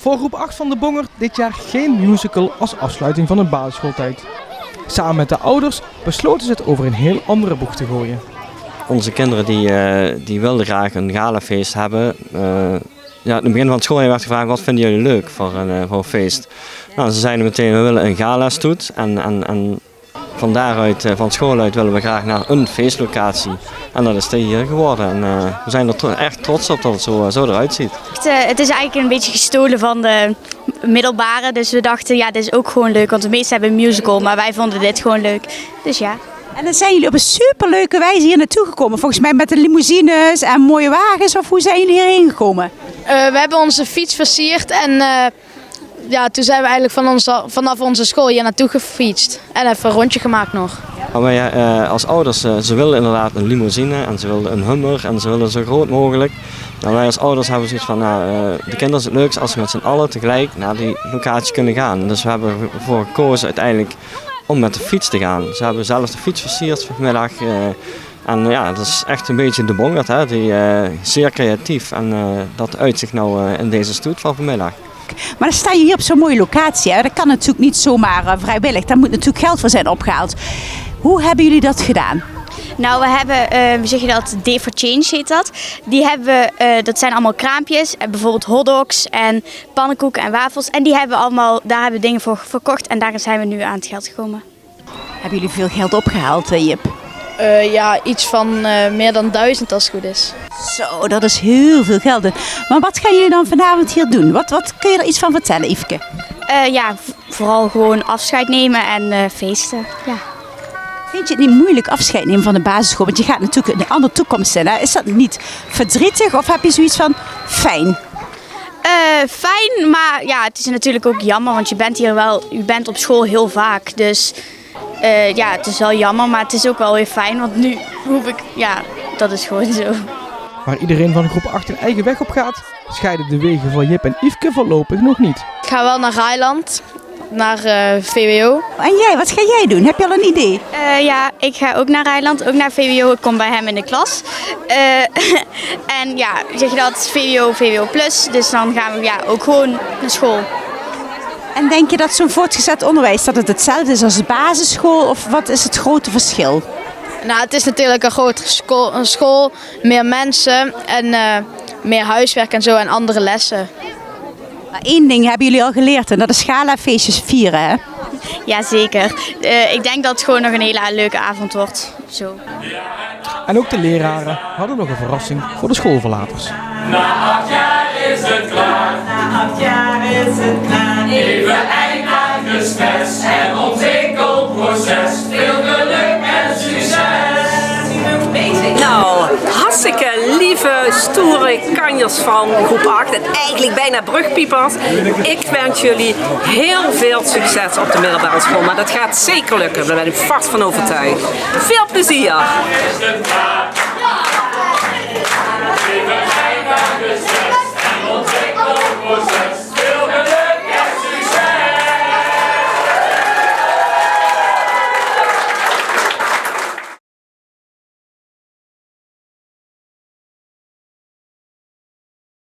Voor groep 8 van de Bonger dit jaar geen musical als afsluiting van de basisschooltijd. Samen met de ouders besloten ze het over een heel andere boeg te gooien. Onze kinderen die wilden graag een galafeest hebben. In het begin van het schooljaar werd gevraagd: wat vinden jullie leuk voor een feest? Nou, ze zeiden meteen: we willen een galastoet. En van daaruit, van school uit, willen we graag naar een feestlocatie. En dat is die hier geworden. En we zijn er echt trots op dat het zo eruit ziet. Het is eigenlijk een beetje gestolen van de middelbare. Dus we dachten, ja, dit is ook gewoon leuk. Want de meesten hebben een musical, maar wij vonden dit gewoon leuk. Dus ja. En dan zijn jullie op een superleuke wijze hier naartoe gekomen. Volgens mij met de limousines en mooie wagens. Of hoe zijn jullie hierheen gekomen? We hebben onze fiets versierd en toen zijn we eigenlijk vanaf onze school hier naartoe gefietst. En even een rondje gemaakt nog. Wij als ouders, ze wilden inderdaad een limousine en ze wilden een Hummer en ze wilden zo groot mogelijk. Nou, wij als ouders hebben zoiets van, de kinderen is het leukst als ze met z'n allen tegelijk naar die locatie kunnen gaan. Dus we hebben ervoor gekozen uiteindelijk om met de fiets te gaan. Ze hebben zelf de fiets versierd vanmiddag. En ja, dat is echt een beetje de Bongert, hè, die zeer creatief en dat uitzicht nou in deze stoet van vanmiddag. Maar dan sta je hier op zo'n mooie locatie. Hè? Dat kan natuurlijk niet zomaar vrijwillig. Daar moet natuurlijk geld voor zijn opgehaald. Hoe hebben jullie dat gedaan? Nou, we hebben, hoe zeg je dat, Day for Change heet dat. Die hebben, dat zijn allemaal kraampjes, bijvoorbeeld hotdogs en pannenkoeken en wafels. En daar hebben we dingen voor verkocht en daar zijn we nu aan het geld gekomen. Hebben jullie veel geld opgehaald, Jip? Iets van meer dan 1000 als het goed is. Zo, dat is heel veel geld. Maar wat gaan jullie dan vanavond hier doen? Wat kun je er iets van vertellen, Yveske? Vooral gewoon afscheid nemen en feesten. Ja. Vind je het niet moeilijk afscheid nemen van de basisschool? Want je gaat natuurlijk een andere toekomst in. Hè? Is dat niet verdrietig of heb je zoiets van fijn? Fijn, maar ja, het is natuurlijk ook jammer, want je bent op school heel vaak. Dus het is wel jammer, maar het is ook wel weer fijn, want nu hoef ik, dat is gewoon zo. Waar iedereen van groep 8 een eigen weg op gaat, scheiden de wegen voor Jip en Yveske voorlopig nog niet. Ik ga wel naar Rijland, naar VWO. En jij, wat ga jij doen? Heb je al een idee? Ik ga ook naar Rijland, ook naar VWO. Ik kom bij hem in de klas. En ja, zeg je dat, VWO, VWO+. Dus dan gaan we ook gewoon naar school. En denk je dat zo'n voortgezet onderwijs, dat het hetzelfde is als de basisschool? Of wat is het grote verschil? Nou, het is natuurlijk een grotere school, meer mensen en meer huiswerk en zo en andere lessen. Maar één ding hebben jullie al geleerd en dat is galafeestjes vieren, hè? Jazeker. Ik denk dat het gewoon nog een hele leuke avond wordt. Zo. En ook de leraren hadden nog een verrassing voor de schoolverlaters. Na 8 jaar is het klaar. Na 8 jaar is het klaar. Even eind aan de stress en ontwikkelproces. Veel geluk en succes. Nou, hartstikke lieve, stoere kanjers van groep 8 en eigenlijk bijna brugpiepers. Ik wens jullie heel veel succes op de middelbare school, maar dat gaat zeker lukken, daar ben ik vast van overtuigd. Veel plezier!